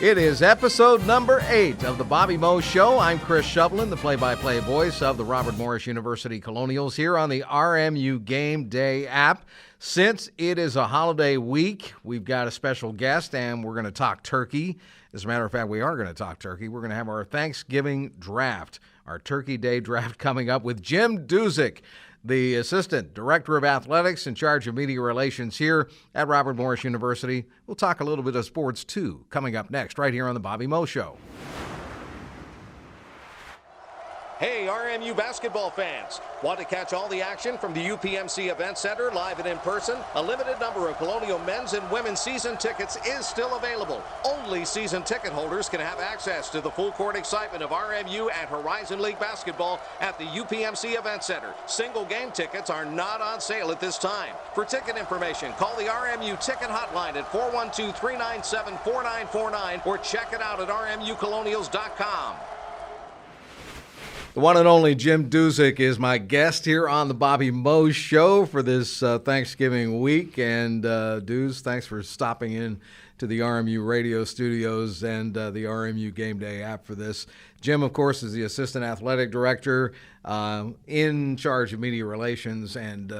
It is episode number 8 of the Bobby Moe Show. I'm Chris Shovlin, the play-by-play voice of the Robert Morris University Colonials here on the RMU Game Day app. Since it is a holiday week, we've got a special guest, and we're going to talk turkey. As a matter of fact, we are going to talk turkey. We're going to have our Thanksgiving draft, our Turkey Day draft coming up with Jim Duzik, the Assistant Director of Athletics in charge of media relations here at Robert Morris University. We'll talk a little bit of sports, too, coming up next right here on the Bobby Moe Show. Hey, RMU basketball fans. Want to catch all the action from the UPMC Event Center live and in person? A limited number of Colonial men's and women's season tickets is still available. Only season ticket holders can have access to the full court excitement of RMU and Horizon League basketball at the UPMC Event Center. Single game tickets are not on sale at this time. For ticket information, call the RMU ticket hotline at 412-397-4949 or check it out at rmucolonials.com. The one and only Jim Duzik is my guest here on the Bobby Moe Show for this Thanksgiving week. And Duz, thanks for stopping in to the RMU radio studios and the RMU Game Day app for this. Jim, of course, is the Assistant Athletic Director in charge of media relations, and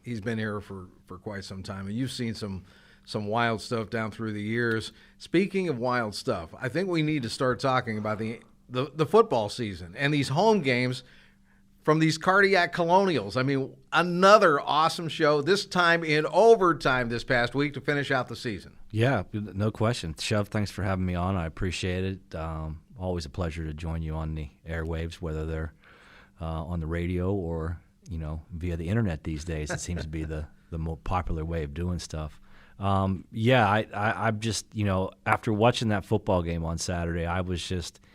he's been here for quite some time. And you've seen some wild stuff down through the years. Speaking of wild stuff, I think we need to start talking about the football season and these home games from these cardiac Colonials. I mean, another awesome show, this time in overtime this past week to finish out the season. Yeah, no question. Shove, thanks for having me on. I appreciate it. Always a pleasure to join you on the airwaves, whether they're on the radio or, via the internet these days. It seems to be the more popular way of doing stuff. I'm just, after watching that football game on Saturday, I was just –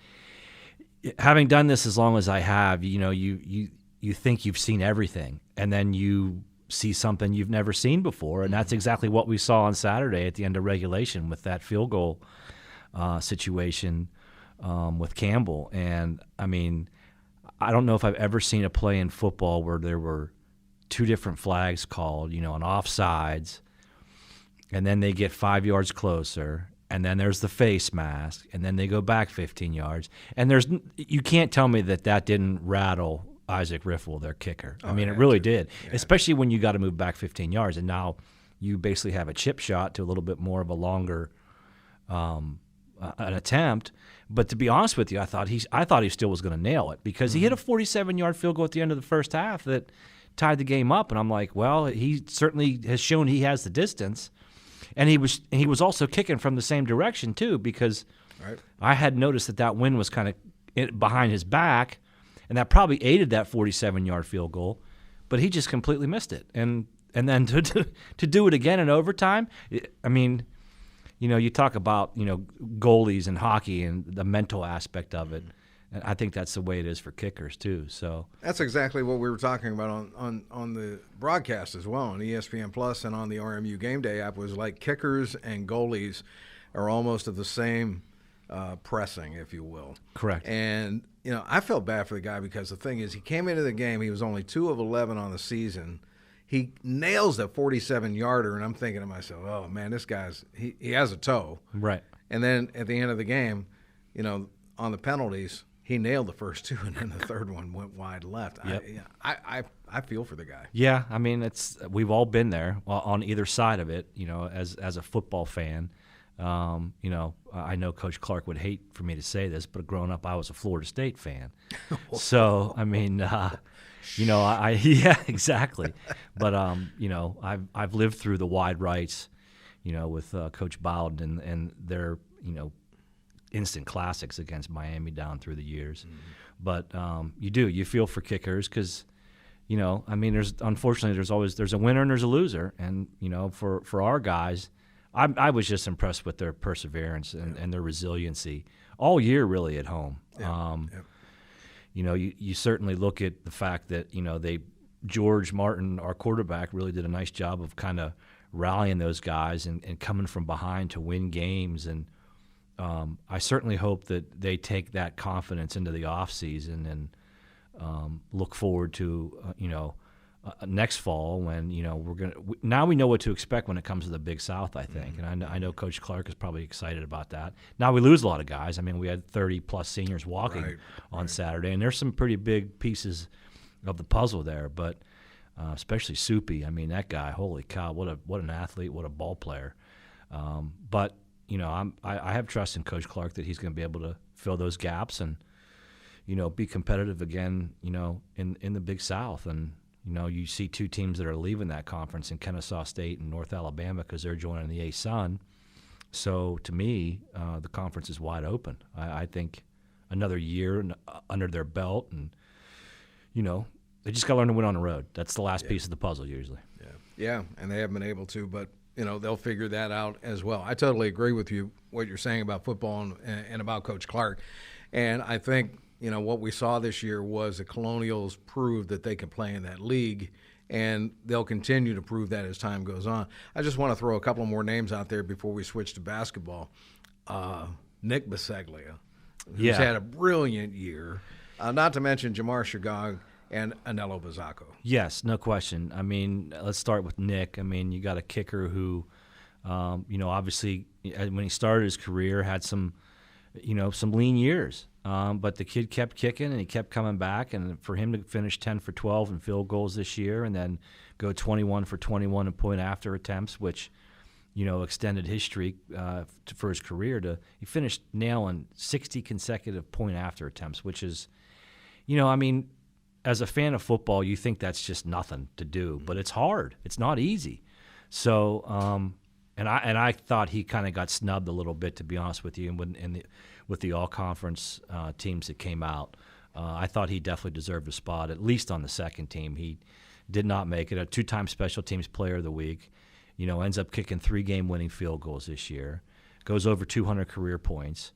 having done this as long as I have, you think you've seen everything, and then you see something you've never seen before, and that's exactly what we saw on Saturday at the end of regulation with that field goal situation with Campbell. And, I mean, I don't know if I've ever seen a play in football where there were two different flags called, on offsides, and then they get 5 yards closer, and then there's the face mask, and then they go back 15 yards. And you can't tell me that didn't rattle Isaac Riffle, their kicker. I mean, it really did, especially when you got to move back 15 yards. And now you basically have a chip shot to a little bit more of a longer an attempt. But to be honest with you, I thought he still was going to nail it because he hit a 47-yard field goal at the end of the first half that tied the game up. And I'm like, well, he certainly has shown he has the distance. And he was also kicking from the same direction, too, because I had noticed that wind was kind of behind his back, and that probably aided that 47-yard field goal, but he just completely missed it. And then to do it again in overtime, I mean, you talk about, goalies and hockey and the mental aspect of it. And I think that's the way it is for kickers, too. So that's exactly what we were talking about on the broadcast as well, on ESPN Plus and on the RMU Game Day app, was like kickers and goalies are almost of the same pressing, if you will. Correct. And, I felt bad for the guy because the thing is he came into the game, he was only 2 of 11 on the season. He nails that 47-yarder, and I'm thinking to myself, oh, man, this guy's – he has a toe. Right. And then at the end of the game, on the penalties – he nailed the first 2, and then the third one went wide left. Yep. I feel for the guy. Yeah, I mean, we've all been there on either side of it. As a football fan, I know Coach Clark would hate for me to say this, but growing up, I was a Florida State fan. So I mean, yeah, exactly. But I've lived through the wide rights, with Coach Bowden and their instant classics against Miami down through the years. But you feel for kickers because, unfortunately there's a winner and there's a loser. And, for our guys, I was just impressed with their perseverance and their resiliency all year really at home. You certainly look at the fact that, George Martin, our quarterback, really did a nice job of kind of rallying those guys and coming from behind to win games. And I certainly hope that they take that confidence into the offseason and look forward to, next fall when now we know what to expect when it comes to the Big South, I think, and I know Coach Clark is probably excited about that. Now we lose a lot of guys. I mean, we had 30 plus seniors walking on Saturday, and there's some pretty big pieces of the puzzle there, but especially Soupy. I mean, that guy, holy cow, what an athlete, what a ball player. But I have trust in Coach Clark that he's going to be able to fill those gaps and be competitive again, in the Big South. And you see two teams that are leaving that conference in Kennesaw State and North Alabama because they're joining the A-Sun. So to me, the conference is wide open. I think another year under their belt, and they just got to learn to win on the road. That's the last piece of the puzzle usually. Yeah, and they haven't been able to, but they'll figure that out as well. I totally agree with you what you're saying about football and about Coach Clark, and I think what we saw this year was the Colonials proved that they can play in that league, and they'll continue to prove that as time goes on. I just want to throw a couple more names out there before we switch to basketball. Nick Beseglia, who's had a brilliant year, not to mention Jamar Shagog and Anello Bazzacco. Yes, no question. I mean, let's start with Nick. I mean, you got a kicker who, obviously when he started his career had some lean years. But the kid kept kicking and he kept coming back, and for him to finish 10 for 12 in field goals this year and then go 21 for 21 in point after attempts, which, extended his streak for his career he finished nailing 60 consecutive point after attempts, which is, as a fan of football, you think that's just nothing to do, but it's hard. It's not easy. So, and I thought he kind of got snubbed a little bit, to be honest with you, with the all-conference teams that came out. I thought he definitely deserved a spot, at least on the second team. He did not make it. A two-time special teams player of the week. Ends up kicking 3 game-winning field goals this year. Goes over 200 career points,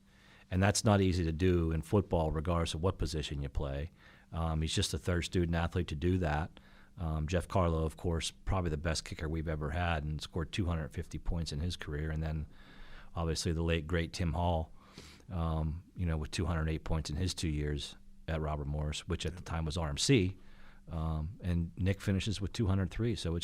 and that's not easy to do in football, regardless of what position you play. He's just a third student athlete to do that. Jeff Carlo, of course, probably the best kicker we've ever had, and scored 250 points in his career. And then, obviously, the late, great Tim Hall, with 208 points in his 2 years at Robert Morris, which at the time was RMC. And Nick finishes with 203. So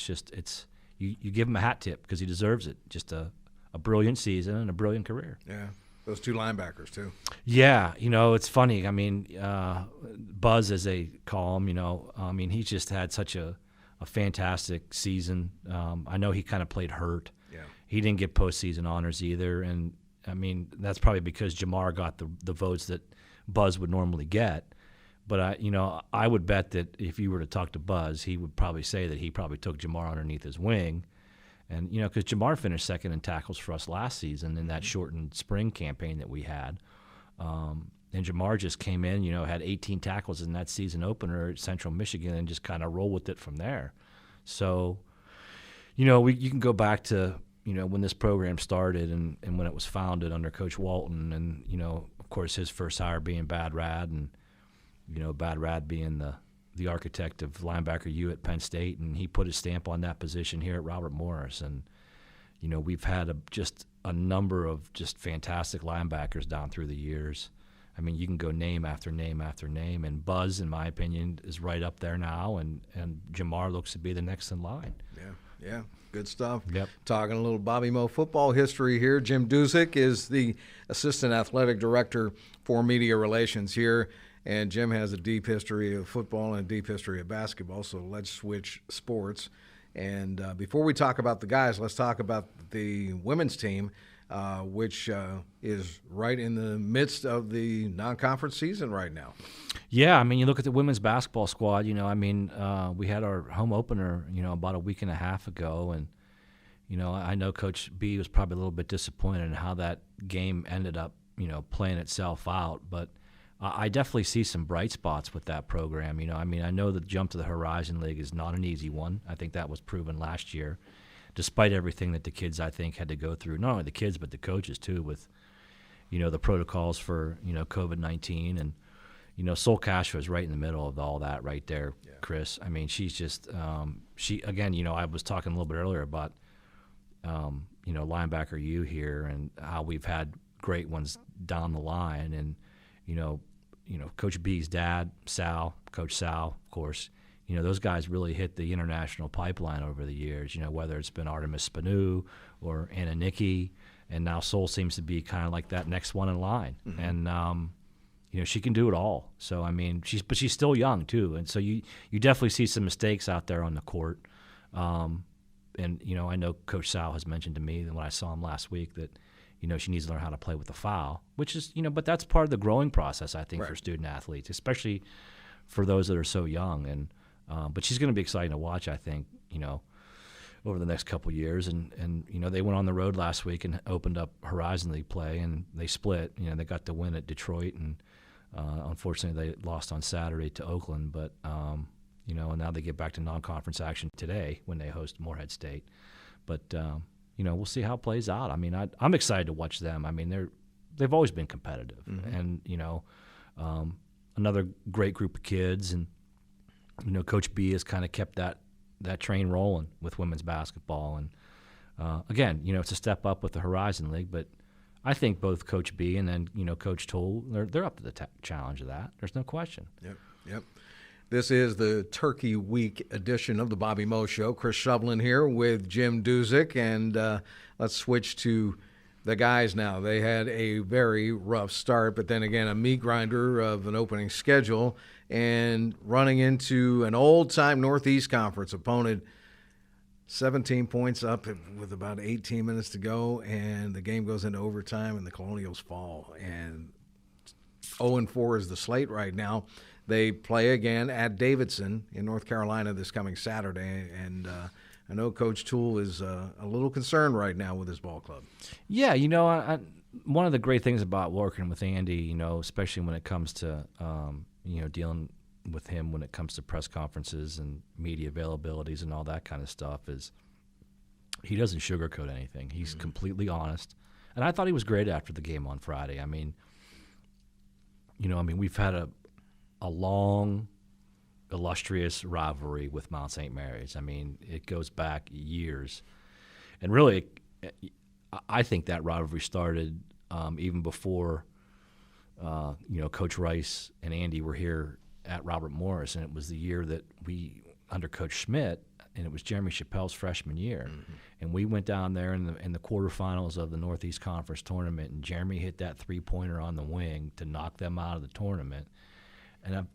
you give him a hat tip because he deserves it. Just a brilliant season and a brilliant career. Yeah. Those two linebackers, too. Yeah, it's funny. I mean, Buzz, as they call him, he's just had such a fantastic season. I know he kind of played hurt. Yeah. He didn't get postseason honors either. And, that's probably because Jamar got the votes that Buzz would normally get. But, I would bet that if you were to talk to Buzz, he would probably say that he probably took Jamar underneath his wing. And, because Jamar finished second in tackles for us last season in that shortened spring campaign that we had. And Jamar just came in, had 18 tackles in that season opener at Central Michigan and just kind of roll with it from there. So, you can go back to, when this program started and when it was founded under Coach Walton and, of course, his first hire being Bad Rad and, Bad Rad being the architect of linebacker U at Penn State, and he put his stamp on that position here at Robert Morris. And, we've had just a number of just fantastic linebackers down through the years. You can go name after name after name, and Buzz, in my opinion, is right up there now, and Jamar looks to be the next in line. Yeah, good stuff. Yep. Talking a little Bobby Moe football history here. Jim Dusick is the Assistant Athletic Director for Media Relations here. And Jim has a deep history of football and a deep history of basketball, so let's switch sports. And before we talk about the guys, let's talk about the women's team, which is right in the midst of the non-conference season right now. Yeah, you look at the women's basketball squad, we had our home opener, about a week and a half ago, and, I know Coach B was probably a little bit disappointed in how that game ended up, playing itself out, but I definitely see some bright spots with that program. I know the jump to the Horizon League is not an easy one. I think that was proven last year, despite everything that the kids, I think, had to go through. Not only the kids, but the coaches, too, with, the protocols for, COVID-19. And, Sol Castro is right in the middle of all that right there, yeah. Chris. She's just again, I was talking a little bit earlier about, linebacker U here and how we've had great ones down the line. And, Coach B's dad, Sal, Coach Sal, of course, you know, those guys really hit the international pipeline over the years, you know, whether it's been Artemis Spanu or Anna Nicki, and now Sol seems to be kind of like that next one in line. Mm-hmm. And, you know, she can do it all. So, I mean, she's still young, too. And so you definitely see some mistakes out there on the court. And, you know, I know Coach Sal has mentioned to me that when I saw him last week that, you know, she needs to learn how to play with the foul, which is, you know, but that's part of the growing process, I think, right, for student athletes, especially for those that are so young. And but she's going to be exciting to watch, I think, you know, over the next couple of years. And you know, they went on the road last week and opened up Horizon League play, and they split. You know, they got the win at Detroit, and unfortunately they lost on Saturday to Oakland. But, you know, and now they get back to non-conference action today when they host Morehead State. But, you know, we'll see how it plays out. I mean, I'm excited to watch them. I mean, they've always been competitive. Mm-hmm. And, you know, another great group of kids. And, you know, Coach B has kind of kept that train rolling with women's basketball. And, again, you know, it's a step up with the Horizon League. But I think both Coach B and then, you know, Coach Toole, they're up to the challenge of that. There's no question. Yep. This is the Turkey Week edition of the Bobby Moe Show. Chris Shovlin here with Jim Duzick, and let's switch to the guys now. They had a very rough start, but then again, a meat grinder of an opening schedule, and running into an old-time Northeast Conference opponent, 17 points up with about 18 minutes to go, and the game goes into overtime, and the Colonials fall. And 0-4 is the slate right now. They play again at Davidson in North Carolina this coming Saturday, and I know Coach Toole is a little concerned right now with his ball club. Yeah, you know, one of the great things about working with Andy, you know, especially when it comes to, you know, dealing with him when it comes to press conferences and media availabilities and all that kind of stuff, is he doesn't sugarcoat anything. He's mm-hmm. completely honest. And I thought he was great after the game on Friday. I mean, you know, we've had a long, illustrious rivalry with Mount St. Mary's. I mean, it goes back years. And really, I think that rivalry started even before, you know, Coach Rice and Andy were here at Robert Morris, and it was the year that under Coach Schmidt, and it was Jeremy Chappelle's freshman year. Mm-hmm. And we went down there in the quarterfinals of the Northeast Conference tournament, and Jeremy hit that three-pointer on the wing to knock them out of the tournament. And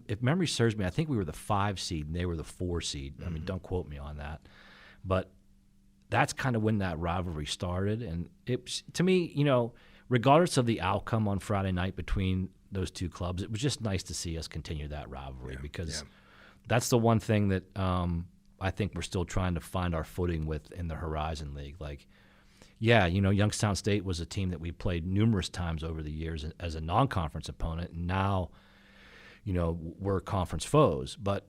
if memory serves me, I think we were the 5 seed and they were the 4 seed. Mm-hmm. I mean, don't quote me on that. But that's kind of when that rivalry started. And it, to me, you know, regardless of the outcome on Friday night between those two clubs, it was just nice to see us continue that rivalry because that's the one thing that I think we're still trying to find our footing with in the Horizon League. Like, yeah, you know, Youngstown State was a team that we played numerous times over the years as a non-conference opponent, and now, you know, we're conference foes. But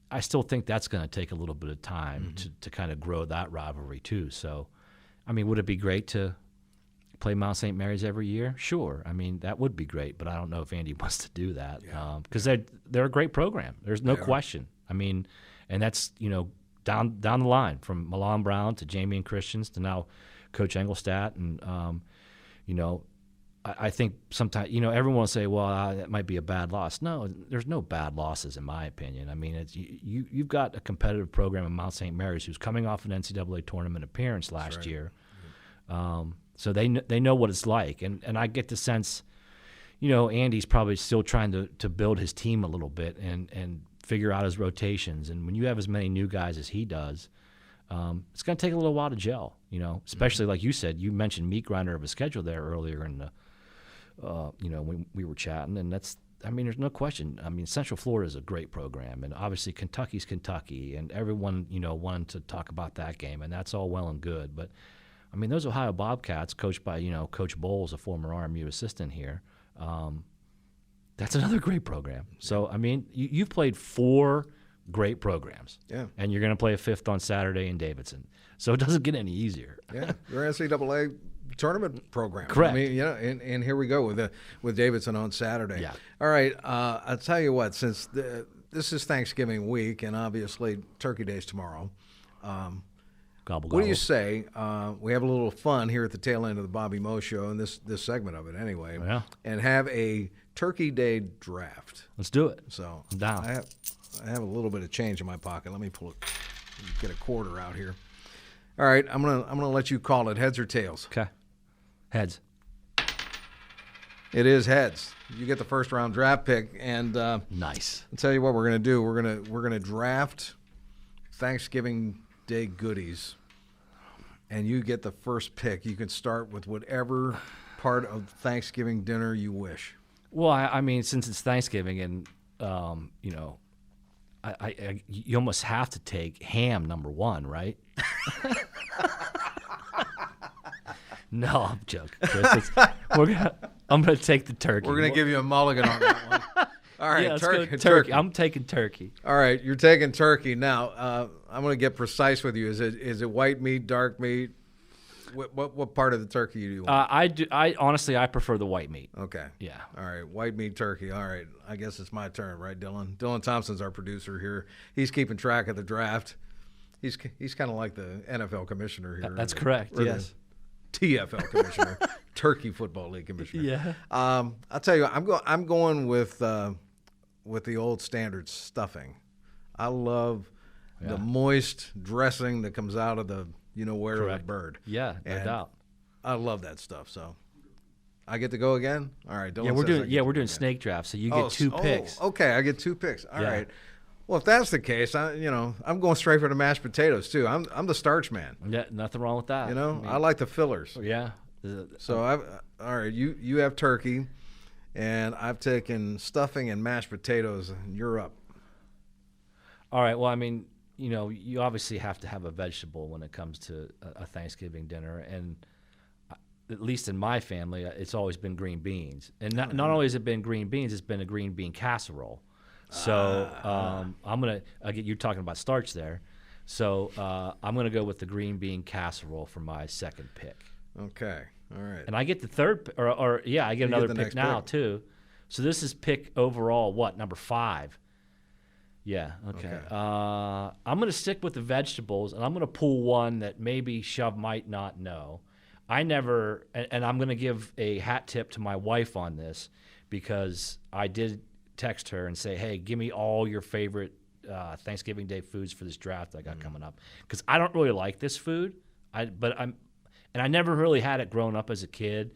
I still think that's going to take a little bit of time mm-hmm. to kind of grow that rivalry too. So, I mean, would it be great to play Mount St. Mary's every year? Sure. I mean, that would be great, but I don't know if Andy wants to do that because they're a great program. There's no question. I mean, and that's, you know, down the line from Milan Brown to Jamie and Christians to now Coach Engelstadt. And, you know, I think sometimes, you know, everyone will say, well, that might be a bad loss. No, there's no bad losses in my opinion. I mean, it's, you've got a competitive program in Mount St. Mary's who's coming off an NCAA tournament appearance last year. So they know what it's like. And I get the sense, you know, Andy's probably still trying to build his team a little bit and figure out his rotations. And when you have as many new guys as he does, it's going to take a little while to gel, you know, especially like you said, you mentioned meat grinder of a schedule there earlier in the, you know, when we were chatting, and that's, I mean, there's no question. I mean, Central Florida is a great program, and obviously Kentucky's Kentucky, and everyone, you know, wanted to talk about that game, and that's all well and good. But, I mean, those Ohio Bobcats, coached by, you know, Coach Bowles, a former RMU assistant here, that's another great program. So, I mean, you've played 4 great programs, and you're going to play a 5th on Saturday in Davidson. So it doesn't get any easier. Yeah, your NCAA tournament program. Correct. I mean, you know, and here we go with Davidson on Saturday. Yeah. All right. I'll tell you what. Since this is Thanksgiving week, and obviously Turkey Day's tomorrow. Gobble, gobble. What do you say? We have a little fun here at the tail end of the Bobby Moe Show, and this segment of it anyway. Yeah. And have a Turkey Day draft. Let's do it. So I'm down. I I have a little bit of change in my pocket. Let me get a quarter out here. All right, I'm gonna let you call it heads or tails. Okay. Heads. It is heads. You get the first round draft pick, and Nice. I'll tell you what we're gonna do. We're gonna draft Thanksgiving Day goodies, and you get the first pick. You can start with whatever part of Thanksgiving dinner you wish. Well, I mean, since it's Thanksgiving, and you almost have to take ham number one, right? No, I'm joking. Chris. I'm gonna take the turkey. We're gonna give you a mulligan on that one. All right, Yeah, let's go turkey. I'm taking turkey. All right, you're taking turkey. Now, I'm going to get precise with you. Is it white meat, dark meat? What part of the turkey do you want? I honestly prefer the white meat. Okay. Yeah. All right, white meat turkey. All right, I guess it's my turn, right, Dylan? Dylan Thompson's our producer here. He's keeping track of the draft. He's kind of like the NFL commissioner here. That's correct. Yes. TFL commissioner, Turkey Football League commissioner. Yeah. I'll tell you, I'm going with the old standard stuffing. I love the moist dressing that comes out of the where of the bird. Yeah, no doubt. I love that stuff. So I get to go again. All right. Dylan We're doing snake draft, so you get two picks. Okay, I get two picks. All right. Well, if that's the case, I'm going straight for the mashed potatoes too. I'm the starch man. Yeah, nothing wrong with that. I like the fillers. Yeah. So all right. You have turkey, and I've taken stuffing and mashed potatoes. And you're up. All right. Well, I mean, you obviously have to have a vegetable when it comes to a Thanksgiving dinner, and at least in my family, it's always been green beans. And not only has it been green beans, it's been a green bean casserole. So I'm gonna you're talking about starch there. So I'm gonna go with the green bean casserole for my second pick. Okay. All right. And I get the third, I get another pick now too. So this is pick overall number 5. Yeah. Okay. I'm gonna stick with the vegetables, and I'm gonna pull one that maybe Shove might not know. And I'm gonna give a hat tip to my wife on this, because I did text her and say, hey, give me all your favorite Thanksgiving Day foods for this draft I got coming up, because I don't really like this food. I never really had it growing up as a kid,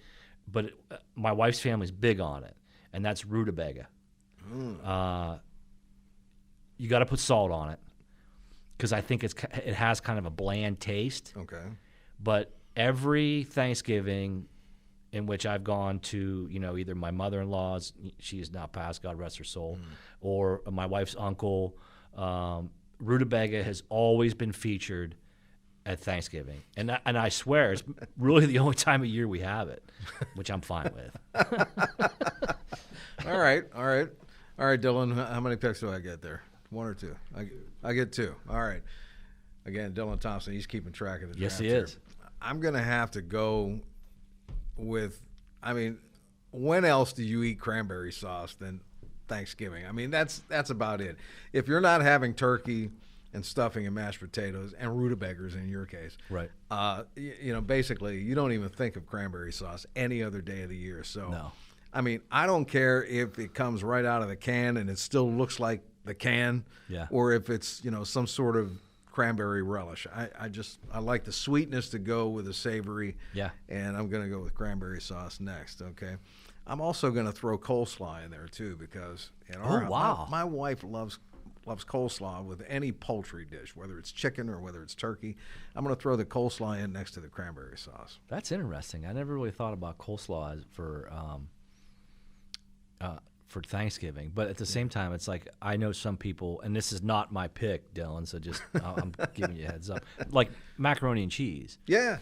but my wife's family's big on it, and that's rutabaga. You got to put salt on it, because I think it has kind of a bland taste. Okay. But every Thanksgiving in which I've gone to, either my mother-in-law's, she is now passed, God rest her soul, or my wife's uncle, rutabaga has always been featured at Thanksgiving. And I swear, it's really the only time of year we have it, which I'm fine with. All right, Dylan, how many picks do I get there? 1 or 2? I get 2. All right. Again, Dylan Thompson, he's keeping track of the draft. Yes, he is. I'm going to have to go with, when else do you eat cranberry sauce than Thanksgiving? That's about it. If you're not having turkey and stuffing and mashed potatoes and rutabagas in your case, right? Basically, you don't even think of cranberry sauce any other day of the year. So, no. I don't care if it comes right out of the can and it still looks like the can, or if it's some sort of cranberry relish. I like the sweetness to go with the savory. Yeah. And I'm going to go with cranberry sauce next. Okay. I'm also going to throw coleslaw in there too, because my wife loves coleslaw with any poultry dish, whether it's chicken or whether it's turkey. I'm going to throw the coleslaw in next to the cranberry sauce. That's interesting. I never really thought about coleslaw for Thanksgiving, but at the same time, it's like, I know some people, and this is not my pick, Dylan, so just I'm giving you a heads up, like macaroni and cheese. Yeah.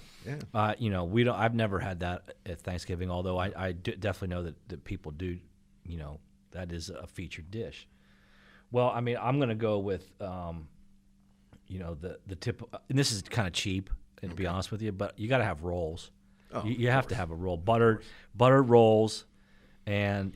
I've never had that at Thanksgiving, although I definitely know that people do, that is a featured dish. Well, I'm going to go with, the tip, and this is kind of cheap, to be honest with you, but you got to have rolls. Oh, you have to have a roll, buttered rolls, and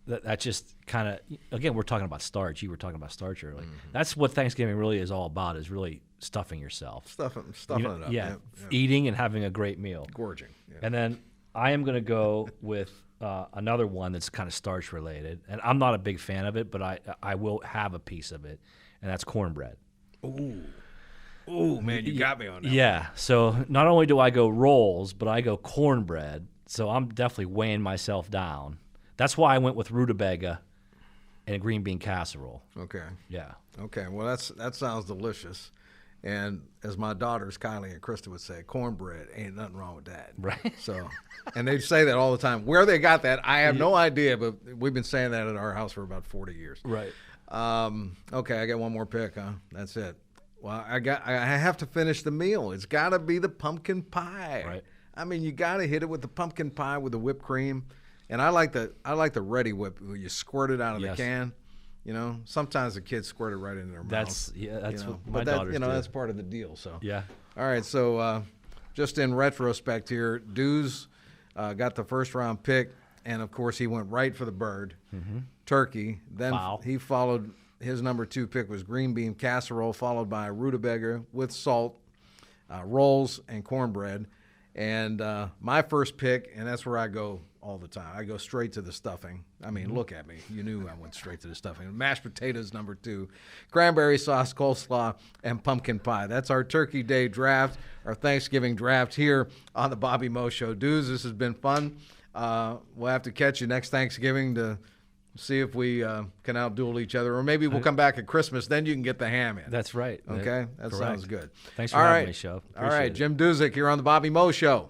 that just kind of, again, we're talking about starch. You were talking about starch earlier. Mm-hmm. That's what Thanksgiving really is all about, is really stuffing yourself. Stuffing it up. Yeah, eating and having a great meal. Gorging. Yeah. And then I am going to go with another one that's kind of starch related, and I'm not a big fan of it, but I will have a piece of it, and that's cornbread. Ooh, man, you got me on that. Yeah. So not only do I go rolls, but I go cornbread. So I'm definitely weighing myself down. That's why I went with rutabaga and a green bean casserole. Okay. Yeah. Okay. Well, that sounds delicious. And as my daughters, Kylie and Krista, would say, cornbread, ain't nothing wrong with that. Right. So, and they say that all the time. Where they got that, I have no idea, but we've been saying that at our house for about 40 years. Right. Okay, I got one more pick, huh? That's it. Well, I have to finish the meal. It's got to be the pumpkin pie. Right. I mean, you got to hit it with the pumpkin pie with the whipped cream. And I like the ready whip where you squirt it out of the can. You know, sometimes the kids squirt it right into their mouth. That's what my but daughters do. that's part of the deal. So Yeah. All right, so just in retrospect here, Dews got the first round pick, and of course he went right for the bird, turkey. Then he followed. His number 2 pick was green bean casserole, followed by rutabaga with salt, rolls, and cornbread. And my first pick, and that's where I go all the time. I go straight to the stuffing. I mean, look at me. You knew I went straight to the stuffing. Mashed potatoes, number 2. Cranberry sauce, coleslaw, and pumpkin pie. That's our Turkey Day draft, our Thanksgiving draft here on the Bobby Mo Show. Dudes, this has been fun. We'll have to catch you next Thanksgiving to see if we can outduel each other. Or maybe we'll come back at Christmas. Then you can get the ham in. That's right. Okay? That sounds good. Thanks for having me, Shove. All right, Jim Duzik here on the Bobby Mo Show.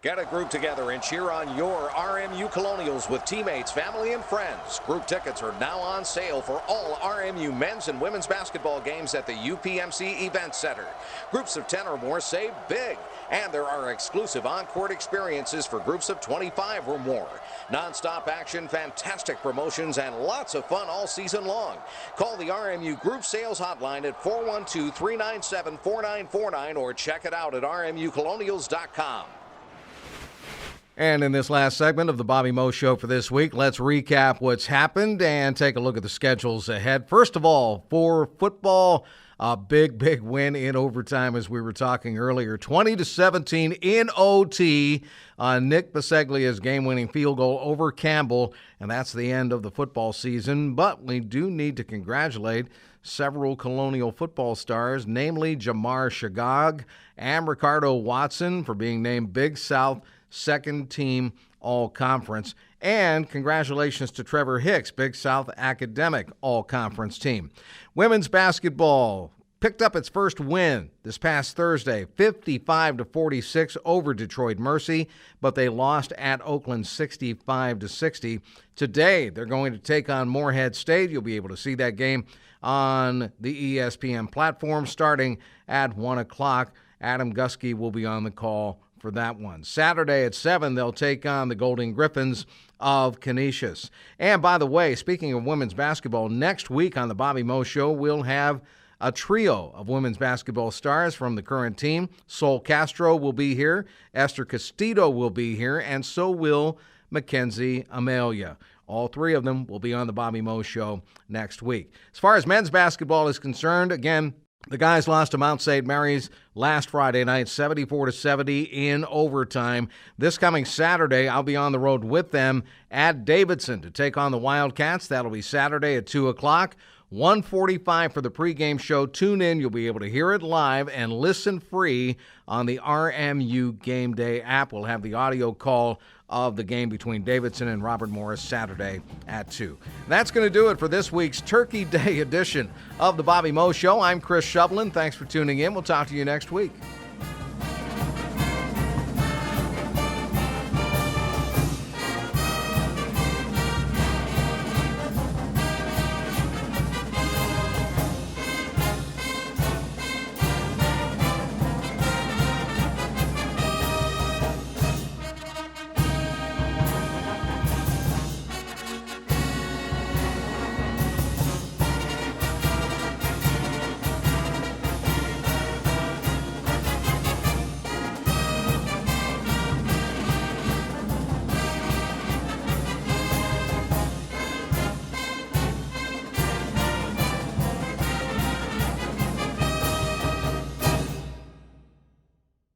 Get a group together and cheer on your RMU Colonials with teammates, family, and friends. Group tickets are now on sale for all RMU men's and women's basketball games at the UPMC Event Center. Groups of 10 or more save big, and there are exclusive on-court experiences for groups of 25 or more. Non-stop action, fantastic promotions, and lots of fun all season long. Call the RMU Group Sales Hotline at 412-397-4949 or check it out at rmucolonials.com. And in this last segment of the Bobby Mo Show for this week, let's recap what's happened and take a look at the schedules ahead. First of all, for football, a big win in overtime, as we were talking earlier. 20-17 in OT on Nick Beseglia's game-winning field goal over Campbell, and that's the end of the football season. But we do need to congratulate several Colonial football stars, namely Jamar Shagag and Ricardo Watson, for being named Big South second team all-conference. And congratulations to Trevor Hicks, Big South academic all-conference team. Women's basketball picked up its first win this past Thursday, 55-46 over Detroit Mercy, but they lost at Oakland 65-60. Today, they're going to take on Morehead State. You'll be able to see that game on the ESPN platform starting at 1 o'clock. Adam Gusky will be on the call for that one. Saturday at 7, they'll take on the Golden Griffins of Canisius. And by the way, speaking of women's basketball, next week on the Bobby Mo Show, we'll have a trio of women's basketball stars from the current team. Sol Castro will be here, Esther Castillo will be here, and so will Mackenzie Amelia. All 3 of them will be on the Bobby Mo Show next week. As far as men's basketball is concerned, again, the guys lost to Mount St. Mary's last Friday night, 74-70 in overtime. This coming Saturday, I'll be on the road with them at Davidson to take on the Wildcats. That'll be Saturday at 2 o'clock. 1:45 for the pregame show. Tune in. You'll be able to hear it live and listen free on the RMU Game Day app. We'll have the audio call of the game between Davidson and Robert Morris Saturday at 2. That's going to do it for this week's Turkey Day edition of the Bobby Mo Show. I'm Chris Shovlin. Thanks for tuning in. We'll talk to you next week.